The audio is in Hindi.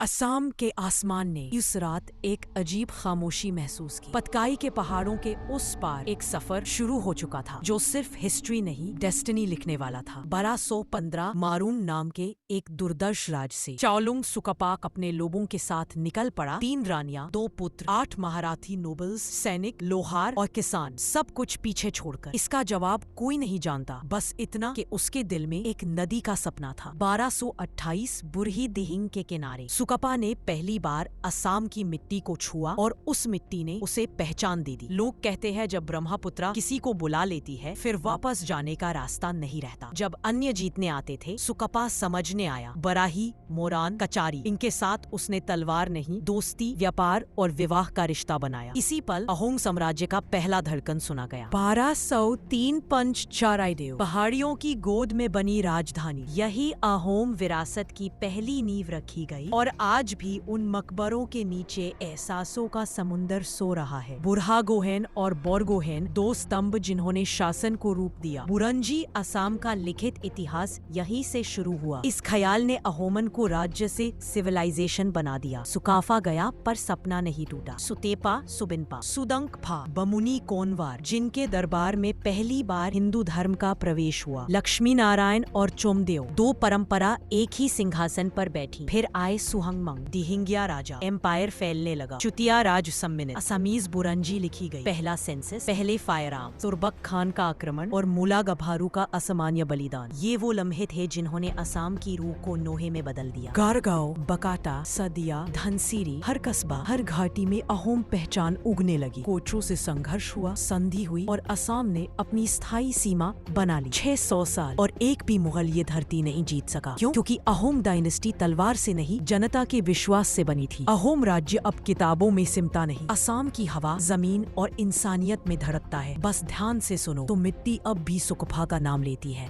असम के आसमान ने उस रात एक अजीब खामोशी महसूस की। पतकाई के पहाड़ों के उस पार एक सफर शुरू हो चुका था जो सिर्फ हिस्ट्री नहीं डेस्टिनी लिखने वाला था। 1215 मारून नाम के एक दुर्दर्श राज से चाओलुंग सुकापाक अपने लोगों के साथ निकल पड़ा। 3 रानियां, 2 पुत्र, 8 महाराठी नोबल्स, सैनिक, लोहार और किसान, सब कुछ पीछे छोड़कर। इसका जवाब कोई नहीं जानता, बस इतना कि उसके दिल में एक नदी का सपना था। 1228 बुरही दिहिंग के किनारे सुकपा ने पहली बार असम की मिट्टी को छुआ और उस मिट्टी ने उसे पहचान दे दी। लोग कहते हैं जब ब्रह्मपुत्रा किसी को बुला लेती है फिर वापस जाने का रास्ता नहीं रहता। जब अन्य जीतने आते थे सुकपा समझने आया, बराही, मोरान, कचारी, इनके साथ उसने तलवार नहीं दोस्ती, व्यापार और विवाह का रिश्ता बनाया। इसी पल अहोम साम्राज्य का पहला धड़कन सुना गया। 1203 पंच चाराइदेव, पहाड़ियों की गोद में बनी राजधानी, यही अहोम विरासत की पहली नींव रखी गई। और आज भी उन मकबरों के नीचे एहसासों का समुंदर सो रहा है। बुरहागोहेन और बोरगोहेन, 2 स्तंभ जिन्होंने शासन को रूप दिया। बुरंजी असम का लिखित इतिहास यहीं से शुरू हुआ। इस ख्याल ने अहोमन को राज्य से सिविलाइजेशन बना दिया। सुकाफा गया पर सपना नहीं टूटा। सुतेपा, सुबिनपा, सुदंगफा, बमुनी कोनवार, जिनके दरबार में पहली बार हिंदू धर्म का प्रवेश हुआ। लक्ष्मी नारायण और चोमदेव, 2 परंपरा एक ही सिंहासन पर बैठी। फिर आए सुहंगमंग, दिहिंगिया राजा, एम्पायर फैलने लगा। चुतिया राज सम्मिलित, असमीज बुरंजी लिखी गई। पहला सेंसस, पहले फायरआर्म, तुर्बक खान का आक्रमण और मुला गभारू का असामान्य बलिदान, ये वो लम्हे थे जिन्होंने असम की रूह को नोहे में बदल दिया। कारगांव, बकाटा, सदिया, धनसिरी, हर कस्बा, हर घाटी में अहोम पहचान उगने लगी। कोचों से संघर्ष हुआ, संधि हुई और असम ने अपनी स्थायी सीमा बना ली। 600 साल और एक भी मुगल ये धरती नहीं जीत सका। क्यों? क्योंकि अहोम डायनेस्टी तलवार से नहीं जनता के विश्वास से बनी थी। अहोम राज्य अब किताबों में सिमटा नहीं, असम की हवा, जमीन और इंसानियत में धड़कता है। बस ध्यान से सुनो तो मिट्टी अब भी सुकफा का नाम लेती है।